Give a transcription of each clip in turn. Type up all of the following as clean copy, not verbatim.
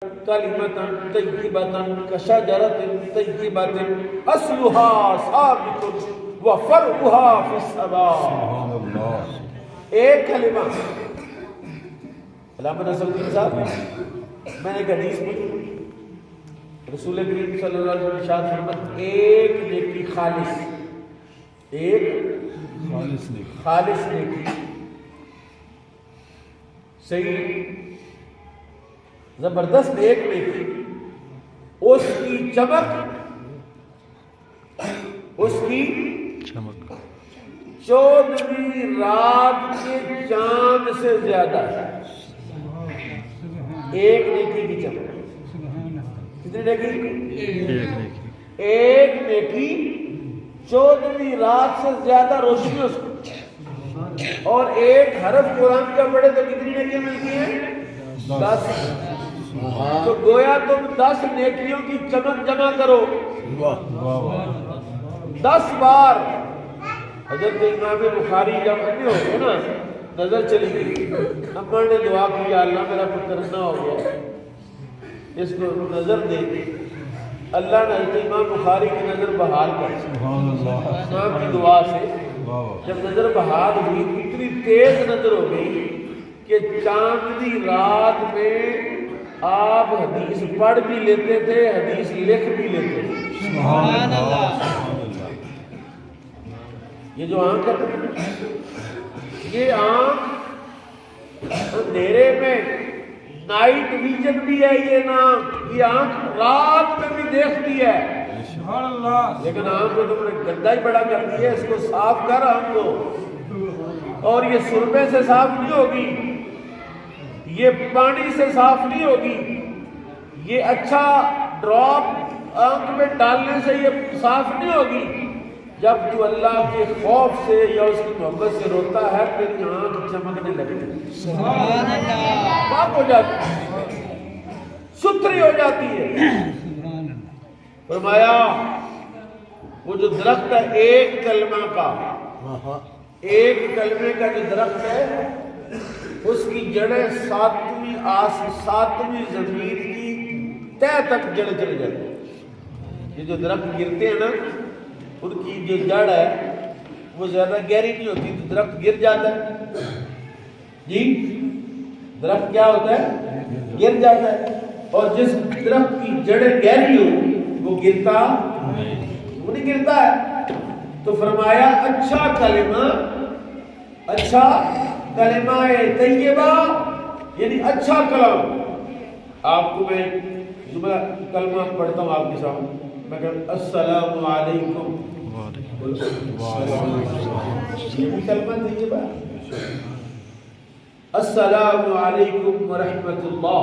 کلمۃ طیبۃ کشجرۃ طیبۃ اصلها ثابت وفرعها فی السماء. سبحان اللہ. ایک کلمہ. علامہ نصر الدین صاحب میں نے ایک حدیث پڑھی، رسول کریم صلی اللہ علیہ وسلم ارشاد فرماتے ایک نیکی خالص، ایک خالص نیکی صحیح زبردست ایک نیکی، اس کی چمک 14ویں رات کے چاند سے زیادہ ہے. ایک نیکی کی چمک کتنی نیکی؟ ایک نیکی 14ویں رات سے زیادہ روشنی اس کو. اور ایک حرف قرآن کا پڑھے تو کتنی نیکیاں ملتی ہیں؟ 10. تو گویا تم 10 نیکیوں کی چمک جمع کرو. 10 بار حضرت امام بخاری جب اندھے ہو گئے نا، نظر چلی گئی، امر نے دعا کی یا اللہ میرا پتر نہ ہو گیا، اس کو نظر دے دی. اللہ نے حضرت امام بخاری کی نظر بحال کر دی امام کی دعا سے. جب نظر بحال ہوئی اتنی تیز نظر ہو گئی کہ چاندنی رات میں آپ حدیث پڑھ بھی لیتے تھے، حدیث لکھ بھی لیتے تھے. سبحان اللہ. یہ جو آنکھ ہے، یہ آنکھ اندھیرے میں نائٹ ویژن بھی ہے. یہ آنکھ رات میں بھی دیکھتی ہے. لیکن آنکھ کو تم نے گندا ہی بڑا کر دیا، اس کو صاف کر آنکھ کو. اور یہ سرمے سے صاف نہیں ہوگی، یہ پانی سے صاف نہیں ہوگی، یہ اچھا ڈراپ آنکھ میں ڈالنے سے یہ صاف نہیں ہوگی. جب تو اللہ کے خوف سے یا اس کی محبت سے روتا ہے پھر آنکھ چمکنے لگتی ہے، سبحان اللہ، پاک ہو جاتی ہے، ستھری ہو جاتی ہے. فرمایا وہ جو درخت ہے ایک کلمہ کا، ایک کلمے کا جو درخت ہے اس کی جڑیں 7ویں زمین کی تہ تک جڑ چلے جاتی ہیں. یہ جو درخت گرتے ہیں نا ان کی جو جڑ ہے وہ زیادہ گہری نہیں ہوتی، تو درخت گر جاتا ہے. جی درخت کیا ہوتا ہے؟ گر جاتا ہے. اور جس درخت کی جڑیں گہری ہو وہ گرتا، وہ نہیں گرتا ہے. تو فرمایا اچھا کلمہ طیبہ یعنی اچھا کلام. آپ کو میں جملہ کلمہ پڑھتا ہوں آپ کے سامنے. میں کہتا السلام علیکم، یہ بھی کلمہ طیبہ. السلام علیکم ورحمۃ اللہ،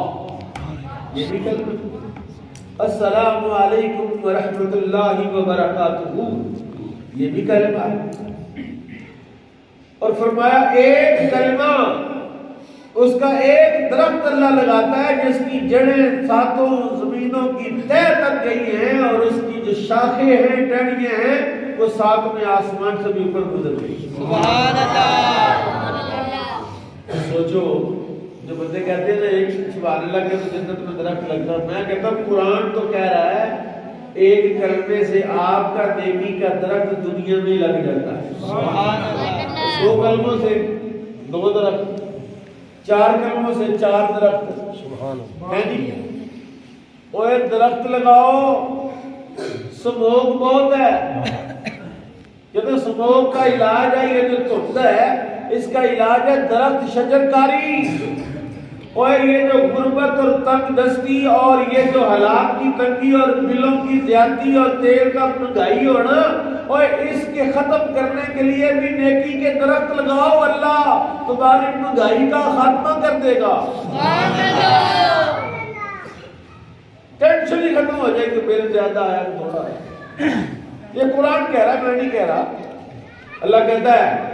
یہ بھی کلمہ. السلام علیکم ورحمۃ اللہ وبرکاتہ، یہ بھی کلمہ. اور فرمایا ایک کلمہ اس کا ایک درخت اللہ لگاتا ہے جس کی جڑیں 7 زمینوں کی تہ تک گئی ہیں اور اس کی جو شاخیں ہیں ٹہنیاں ہیں وہ 7ویں آسمان سے بھی اوپر گزر گئی. سبحان اللہ. سوچو جو بندے کہتے ہیں نا ایک سبحان اللہ کے تو جنت میں درخت لگتا ہے، میں کہتا ہوں قرآن تو کہہ رہا ہے ایک کلمے سے آپ کا نیکی کا درخت دنیا میں لگ جاتا ہے. سبحان اللہ. 2 کلموں سے 2 درخت، 4 کلموں سے 4 درخت. سبحان اللہ. جی وہ ایک درخت لگاؤ، سموک بہت ہے، کہتے سموک کا علاج ہے یہ جو دھند ہے اس کا علاج ہے درخت شجر کاری. اور یہ جو غربت اور تنگ دستی اور یہ جو حالات کی تنگی اور بلوں کی زیادتی اور تیل کا مہنگائی ہونا، اور اس کے ختم کرنے کے لیے بھی نیکی کے درخت لگاؤ، اللہ تمہاری مہنگائی کا خاتمہ کر دے گا. ٹینشن ہی ختم ہو جائے کہ بل زیادہ آیا تھوڑا ہے. یہ قرآن کہہ رہا ہے، میں نہیں کہہ رہا. اللہ کہتا ہے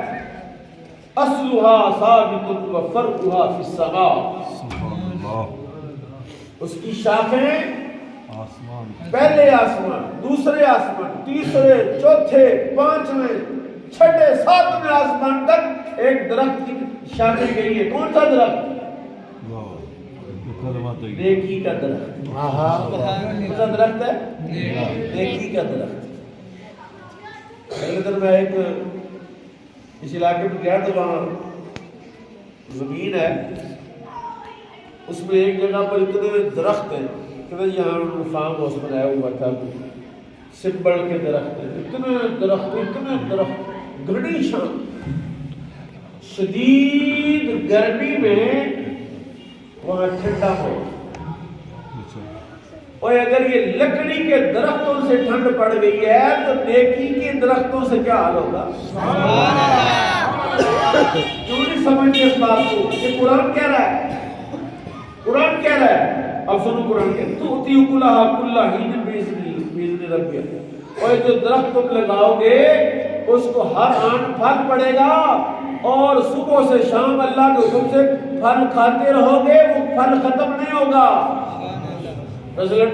اصلها ثابت وفرعها فی السماء، اس کی شاخیں پہلے آسمان، دوسرے آسمان، تیسرے، چوتھے، 5ویں، 6، 7ویں آسمان تک ایک درخت کی شاخیں گئی ہے. کون سا درخت؟ نیکی کا درخت. کون سا درخت ہے؟ نیکی کا درخت. پہلے دن میں ایک اس علاقے میں گیا تو وہاں زمین ہے, اس میں ایک جگہ پر اتنے درخت ہیں کہ یہاں فارم ہاؤس بنایا ہوا تھا, سمبل کے درخت ہیں, اتنے درخت گھنی شان. شدید گرمی میں وہاں ٹھنڈا ہو, اور اگر یہ لکڑی کے درختوں سے ٹھنڈ پڑ گئی ہے تو نیکی کے درختوں سے کیا حال ہوگا؟ کیوں نہیں سمجھتے اس بات کو؟ یہ قرآن کہہ رہا ہے, قرآن کہہ رہا ہے. اب سنو قرآن کہہ رہا ہے تُؤْتِي أُكُلَهَا كُلَّ حِينٍ بِإِذْنِ رَبِّهَا. اور جو درخت تم لگاؤ گے اس کو ہر آن پھل پڑے گا, اور صبح سے شام اللہ کے حکم سے پھل کھاتے رہو گے, وہ پھل ختم نہیں ہوگا. مثلا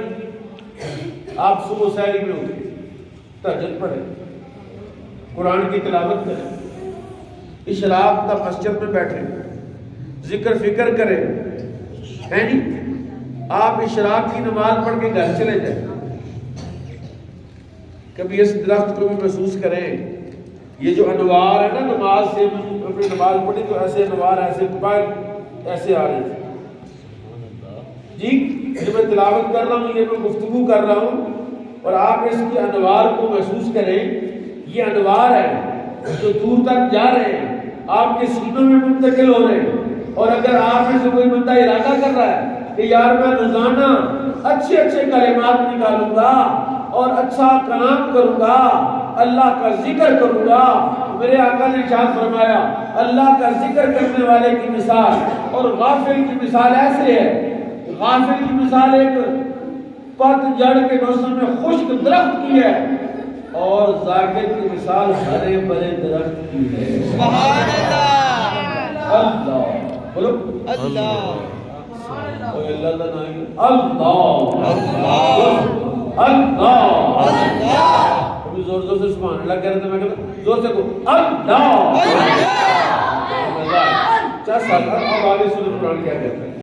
آپ صبح سحری میں اٹھے, تہجد پڑھیں, قرآن کی تلاوت کریں, اشراق تک مسجد میں بیٹھیں, ذکر فکر کریں, ہے نہیں؟ آپ اشراق کی نماز پڑھ کے گھر چلے جائیں. کبھی اس درخت کو بھی محسوس کریں. یہ جو انوار ہے نا, نماز سے اپنی نماز پڑھی تو ایسے انوار ایسے آ رہے تھے جی. یہ میں تلاوت کر رہا ہوں, یہ میں گفتگو کر رہا ہوں, اور آپ اس کے انوار کو محسوس کریں. یہ انوار ہے جو دور تک جا رہے ہیں, آپ کے سینوں میں منتقل ہو رہے ہیں. اور اگر آپ میں سے کوئی بندہ ارادہ کر رہا ہے کہ یار میں روزانہ اچھے اچھے کلمات نکالوں گا اور اچھا کلام کروں گا, اللہ کا ذکر کروں گا, میرے آقا نے ارشاد فرمایا اللہ کا ذکر کرنے والے کی مثال اور غافل کی مثال ایسے ہے. غافل کی مثال ایک پت جڑ کے موسم میں خشک درخت کی ہے, اور ذاکر کی مثال ہرے بھرے درخت کی ہے. سبحان اللہ. اللہ بولو اللہ. اللہ اللہ اللہ. ابھی زور زور سے سبحان اللہ کہہ رہے تھے, میں کہتا زور سے کو اللہ. چاہ ساتھ اب آگے سنو قرآن کیا کہتا ہے.